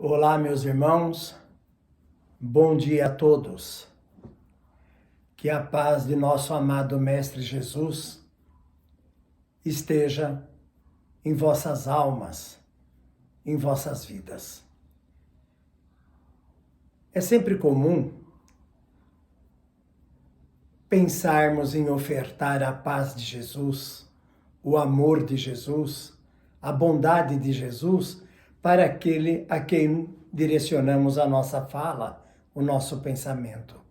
Olá, meus irmãos, bom dia a todos. Que a paz de nosso amado Mestre Jesus esteja em vossas almas, em vossas vidas. É sempre comum pensarmos em ofertar a paz de Jesus, o amor de Jesus, a bondade de Jesus para aquele a quem direcionamos a nossa fala, o nosso pensamento.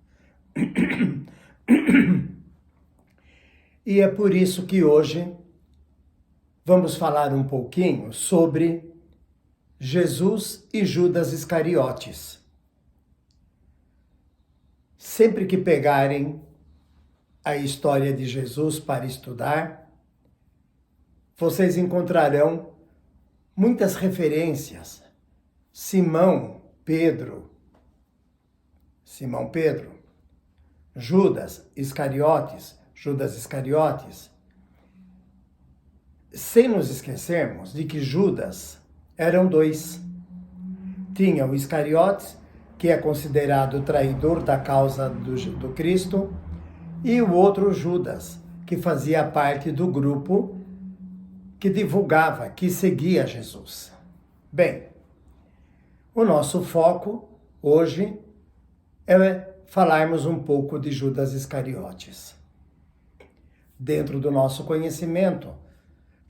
E é por isso que hoje vamos falar um pouquinho sobre Jesus e Judas Iscariotes. Sempre que pegarem a história de Jesus para estudar, vocês encontrarão muitas referências. Simão Pedro, Judas Iscariotes, sem nos esquecermos de que Judas eram dois. Tinha o Iscariotes, que é considerado o traidor da causa do Cristo, e o outro Judas, que fazia parte do grupo que divulgava, que seguia Jesus. Bem, o nosso foco hoje é falarmos um pouco de Judas Iscariotes. Dentro do nosso conhecimento,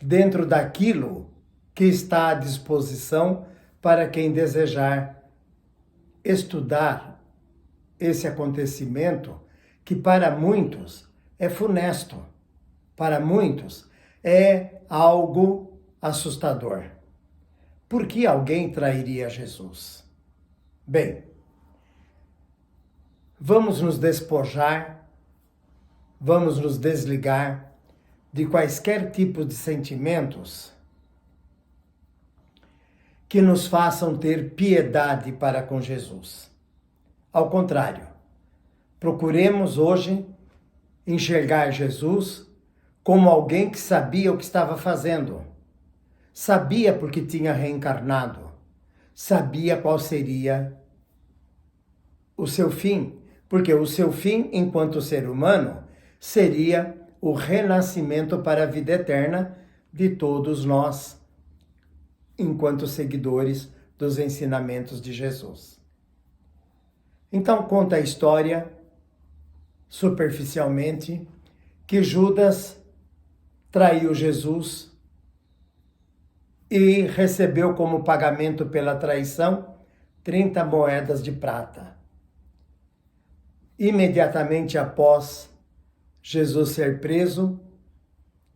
dentro daquilo que está à disposição para quem desejar estudar esse acontecimento que para muitos é funesto, para muitos é algo assustador. Por que alguém trairia Jesus? Bem, vamos nos despojar, vamos nos desligar de quaisquer tipo de sentimentos que nos façam ter piedade para com Jesus. Ao contrário, procuremos hoje enxergar Jesus como alguém que sabia o que estava fazendo. Sabia porque tinha reencarnado. Sabia qual seria o seu fim. Porque o seu fim, enquanto ser humano, seria o renascimento para a vida eterna de todos nós, enquanto seguidores dos ensinamentos de Jesus. Então conta a história, superficialmente, que Judas traiu Jesus e recebeu como pagamento pela traição 30 moedas de prata. Imediatamente após Jesus ser preso,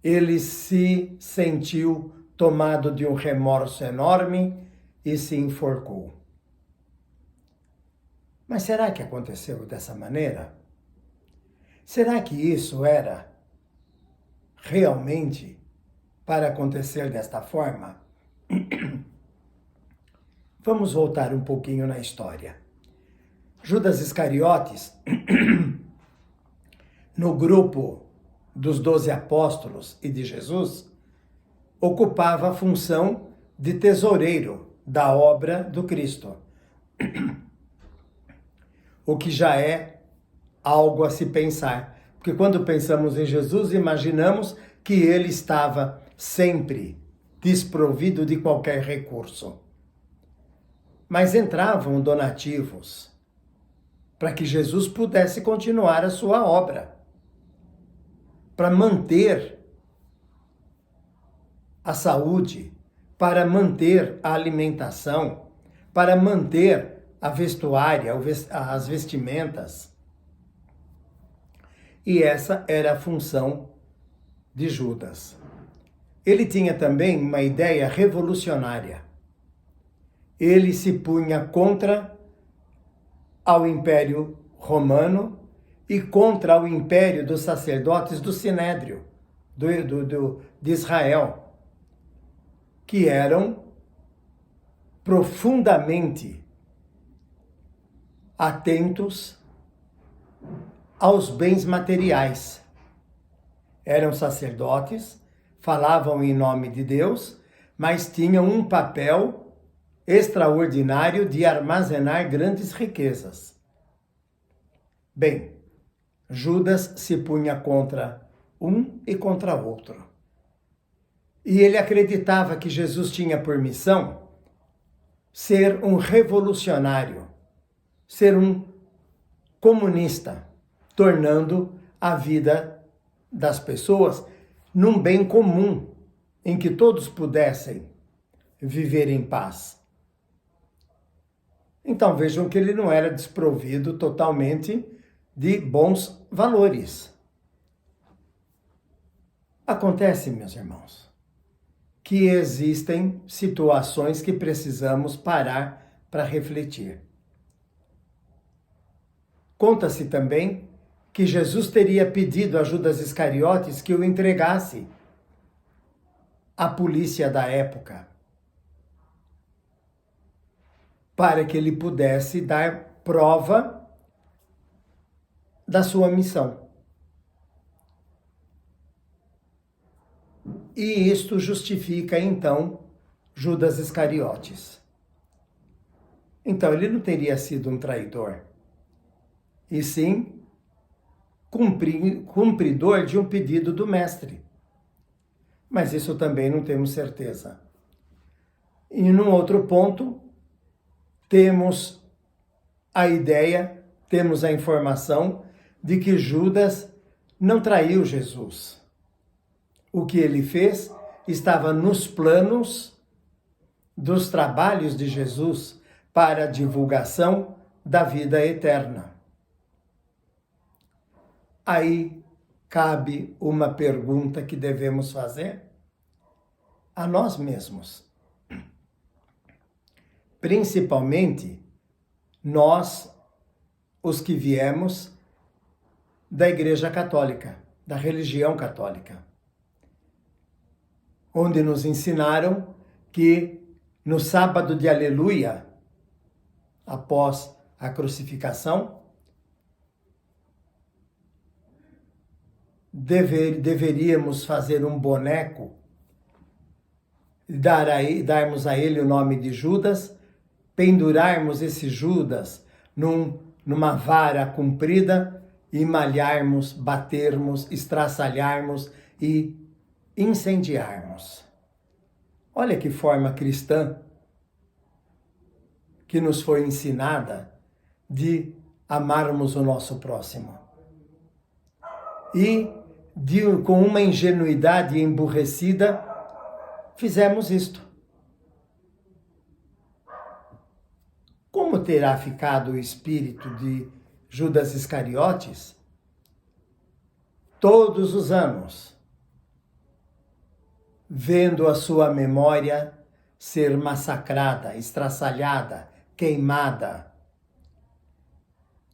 ele se sentiu tomado de um remorso enorme e se enforcou. Mas será que aconteceu dessa maneira? Será que isso era realmente para acontecer desta forma? Vamos voltar um pouquinho na história. Judas Iscariotes, no grupo dos 12 apóstolos e de Jesus, ocupava a função de tesoureiro da obra do Cristo. O que já é algo a se pensar. Porque quando pensamos em Jesus, imaginamos que ele estava sempre desprovido de qualquer recurso. Mas entravam donativos para que Jesus pudesse continuar a sua obra, para manter a saúde, para manter a alimentação, para manter a vestuária, as vestimentas. E essa era a função de Judas. Ele tinha também uma ideia revolucionária. Ele se punha contra ao Império Romano e contra o Império dos sacerdotes do Sinédrio, de Israel, que eram profundamente atentos aos bens materiais. Eram sacerdotes, falavam em nome de Deus, mas tinham um papel extraordinário de armazenar grandes riquezas. Bem, Judas se punha contra um e contra outro. E ele acreditava que Jesus tinha por missão ser um revolucionário, ser um comunista, tornando a vida das pessoas num bem comum, em que todos pudessem viver em paz. Então vejam que ele não era desprovido totalmente de bons valores. Acontece, meus irmãos, que existem situações que precisamos parar para refletir. Conta-se também que Jesus teria pedido a Judas Iscariotes que o entregasse à polícia da época, para que ele pudesse dar prova da sua missão. E isto justifica, então, Judas Iscariotes. Então, ele não teria sido um traidor, e sim cumpridor de um pedido do mestre. Mas isso também não temos certeza. E num outro ponto, temos a ideia, temos a informação de que Judas não traiu Jesus. O que ele fez estava nos planos dos trabalhos de Jesus para a divulgação da vida eterna. Aí cabe uma pergunta que devemos fazer a nós mesmos. Principalmente nós, os que viemos da Igreja Católica, da religião católica, onde nos ensinaram que no sábado de Aleluia, após a crucificação, deveríamos fazer um boneco, darmos a ele o nome de Judas, pendurarmos esse Judas numa vara comprida e malharmos, batermos, estraçalharmos e incendiarmos. Olha que forma cristã que nos foi ensinada de amarmos o nosso próximo. E com uma ingenuidade emburrecida, fizemos isto. Como terá ficado o espírito de Judas Iscariotes todos os anos, vendo a sua memória ser massacrada, estraçalhada, queimada,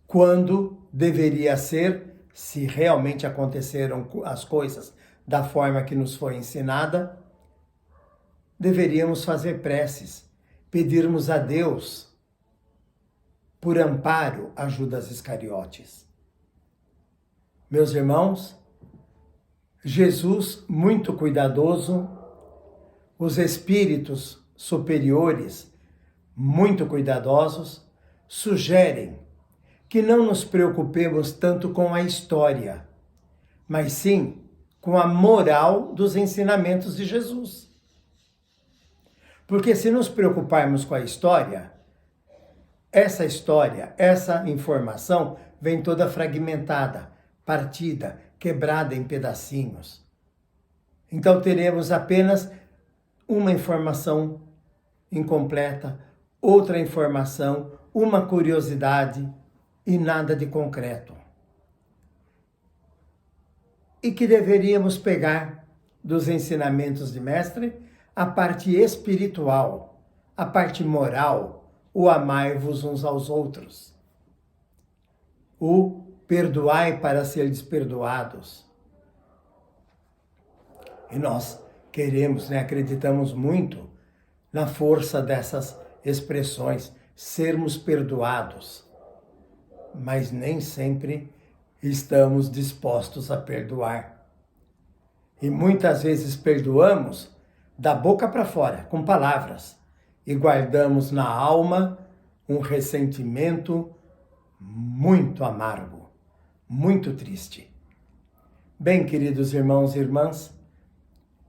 quando deveria ser, se realmente aconteceram as coisas da forma que nos foi ensinada, deveríamos fazer preces, pedirmos a Deus por amparo a Judas Iscariotes. Meus irmãos, Jesus, muito cuidadoso, os espíritos superiores, muito cuidadosos, sugerem que não nos preocupemos tanto com a história, mas sim com a moral dos ensinamentos de Jesus. Porque se nos preocuparmos com a história, essa informação vem toda fragmentada, partida, quebrada em pedacinhos. Então teremos apenas uma informação incompleta, outra informação, uma curiosidade e nada de concreto. E que deveríamos pegar dos ensinamentos de mestre a parte espiritual, a parte moral, o amai-vos uns aos outros, o perdoai para serdes perdoados. E nós queremos, acreditamos muito na força dessas expressões, sermos perdoados, mas nem sempre estamos dispostos a perdoar. E muitas vezes perdoamos da boca para fora, com palavras, e guardamos na alma um ressentimento muito amargo, muito triste. Bem, queridos irmãos e irmãs,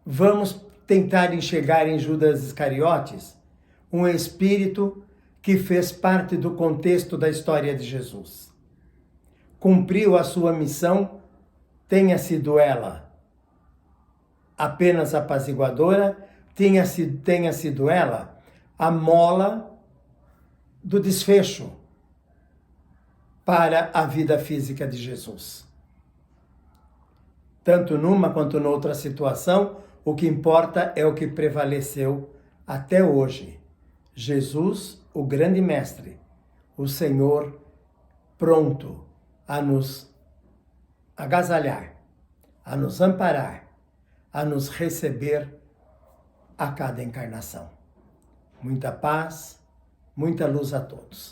vamos tentar enxergar em Judas Iscariotes um espírito que fez parte do contexto da história de Jesus. Cumpriu a sua missão, tenha sido ela apenas apaziguadora, tenha sido ela a mola do desfecho para a vida física de Jesus. Tanto numa quanto noutra situação, o que importa é o que prevaleceu até hoje. Jesus, o grande mestre, o Senhor pronto a nos agasalhar, a nos amparar, a nos receber a cada encarnação. Muita paz, muita luz a todos.